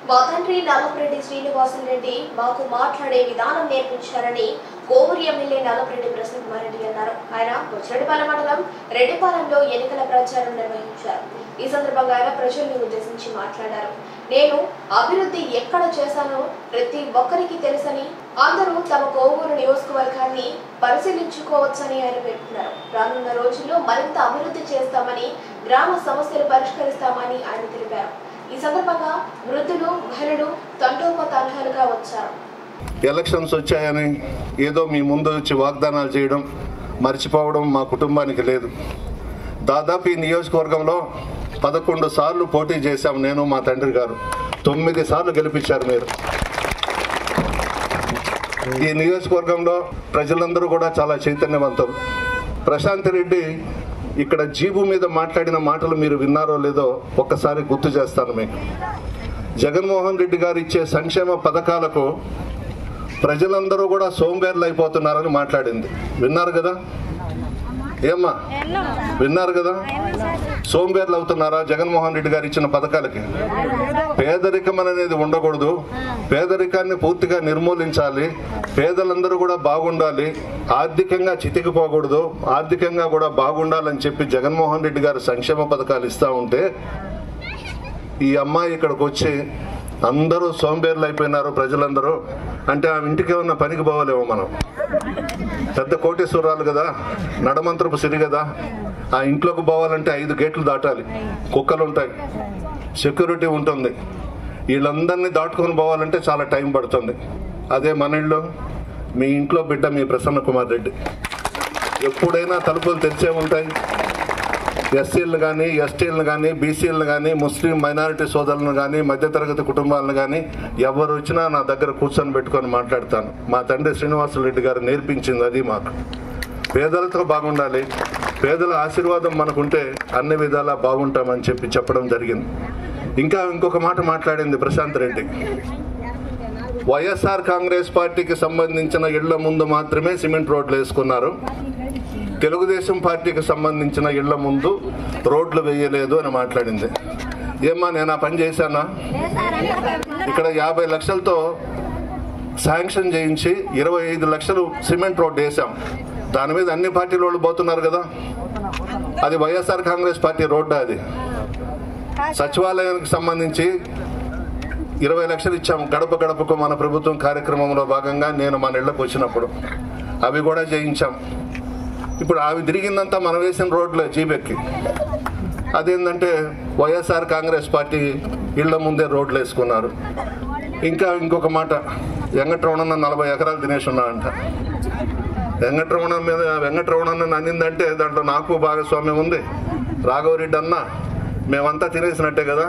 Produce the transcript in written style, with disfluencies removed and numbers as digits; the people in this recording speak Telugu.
మా తండ్రి నల్లపురెడ్డి శ్రీనివాసులరెడ్డి మాకు మాట్లాడే విధానం నేర్పించారని కోవూరు ఎమ్మెల్యే నల్లపురెడ్డి ప్రసన్న కుమార్ రెడ్డి అన్నారు. ఆయన బుచ్చిరెడ్డిపాలెం మండలం రెడ్డిపాలెంలో ఎన్నికల ప్రచారం నిర్వహించారు. ఈ సందర్భంగా ఆయన ప్రజల్ని ఉద్దేశించి మాట్లాడారు. నేను అభివృద్ధి ఎక్కడ చేశానో ప్రతి ఒక్కరికి తెలుసని, అందరూ తమ కోవూరు నియోజకవర్గాన్ని పరిశీలించుకోవచ్చని ఆయన పేర్కొన్నారు. రానున్న రోజుల్లో మరింత అభివృద్ధి చేస్తామని, గ్రామ సమస్యలు పరిష్కరిస్తామని ఆయన తెలిపారు. ఈ సందర్భంగా వృద్ధులు, మహిళలు తండోపతండాలుగా వచ్చారు. ఎలక్షన్స్ వచ్చాయని ఏదో మీ ముందు వచ్చి వాగ్దానాలు చేయడం, మర్చిపోవడం మా కుటుంబానికి లేదు. దాదాపు ఈ నియోజకవర్గంలో 11 సార్లు పోటీ చేశాం. నేను, మా తండ్రి గారు 9 సార్లు గెలిపించారు మీరు. ఈ నియోజకవర్గంలో ప్రజలందరూ కూడా చాలా చైతన్యవంతులు. ప్రశాంత్ రెడ్డి ఇక్కడ జీబు మీద మాట్లాడిన మాటలు మీరు విన్నారో లేదో ఒక్కసారి గుర్తు చేస్తాను మీకు. జగన్మోహన్ రెడ్డి గారు ఇచ్చే సంక్షేమ పథకాలకు ప్రజలందరూ కూడా సోంబేర్లు అయిపోతున్నారని మాట్లాడింది. విన్నారు కదా? ఏమ్మా విన్నారు కదా? సోంబేర్లు అవుతున్నారా జగన్మోహన్ రెడ్డి గారు ఇచ్చిన పథకాలకి? పేదరికం అనేది ఉండకూడదు, పేదరికాన్ని పూర్తిగా నిర్మూలించాలి, పేదలందరూ కూడా బాగుండాలి, ఆర్థికంగా చితికిపోకూడదు, ఆర్థికంగా కూడా బాగుండాలని చెప్పి జగన్మోహన్ రెడ్డి గారు సంక్షేమ పథకాలు ఇస్తూ ఉంటే ఈ అమ్మాయి ఇక్కడికి వచ్చి అందరూ సోంబేర్లు అయిపోయినారు ప్రజలందరూ అంటే ఆ ఇంటికి ఏమన్నా పనికి పోవాలేమో. మనం పెద్ద కోటేశ్వరాలు కదా, నడమంత్రపు సిరి కదా, ఆ ఇంట్లోకి పోవాలంటే 5 గేట్లు దాటాలి, కుక్కలు ఉంటాయి, సెక్యూరిటీ ఉంటుంది, వీళ్ళందరినీ దాటుకొని పోవాలంటే చాలా టైం పడుతుంది. అదే మన ఇళ్ళు, మీ ఇంట్లో బిడ్డ మీ ప్రసన్న కుమార్ రెడ్డి ఎప్పుడైనా తలుపులు తెరిచే ఉంటాయి. ఎస్సీలను కానీ, ఎస్టీలను కానీ, బీసీలను కానీ, ముస్లిం మైనారిటీ సోదరులను కానీ, మధ్యతరగతి కుటుంబాలను కానీ ఎవరు వచ్చినా నా దగ్గర కూర్చొని పెట్టుకొని మాట్లాడతాను. మా తండ్రి శ్రీనివాసులరెడ్డి గారు నేర్పించింది అది మాకు. పేదలతో బాగుండాలి, పేదల ఆశీర్వాదం మనకుంటే అన్ని విధాలా బాగుంటామని చెప్పడం జరిగింది. ఇంకా ఇంకొక మాట మాట్లాడింది ప్రశాంత్ రెడ్డి. వైఎస్ఆర్ కాంగ్రెస్ పార్టీకి సంబంధించిన ఇళ్ల ముందు మాత్రమే సిమెంట్ రోడ్లు వేసుకున్నారు, తెలుగుదేశం పార్టీకి సంబంధించిన ఇళ్ల ముందు రోడ్లు వేయలేదు అని మాట్లాడింది. ఏమ్మా నేను ఆ పని చేశానా? ఇక్కడ 50 లక్షలతో శాంక్షన్ చేయించి 25 లక్షలు సిమెంట్ రోడ్డు వేసాం. దాని మీద అన్ని పార్టీల వాళ్ళు పోతున్నారు కదా. అది వైఎస్ఆర్ కాంగ్రెస్ పార్టీ రోడ్డు. అది సచివాలయానికి సంబంధించి 20 లక్షలు ఇచ్చాం. గడప గడపకు మన ప్రభుత్వం కార్యక్రమంలో భాగంగా నేను మన ఇళ్లకు వచ్చినప్పుడు అవి కూడా చేయించాం. ఇప్పుడు అవి తిరిగిందంతా మనం వేసిన రోడ్లే జీబెక్కి. అదేంటంటే వైఎస్ఆర్ కాంగ్రెస్ పార్టీ ఇళ్ల ముందే రోడ్లు వేసుకున్నారు. ఇంకా ఇంకొక మాట, వెంకటరమణ 40 ఎకరాలు తినేసి ఉన్నాడంట. వెంకటరమణ అన్నిందంటే దాంట్లో నాకు భాగస్వామ్యం ఉంది. రాఘవరెడ్డి అన్న మేమంతా తినేసినట్టే కదా.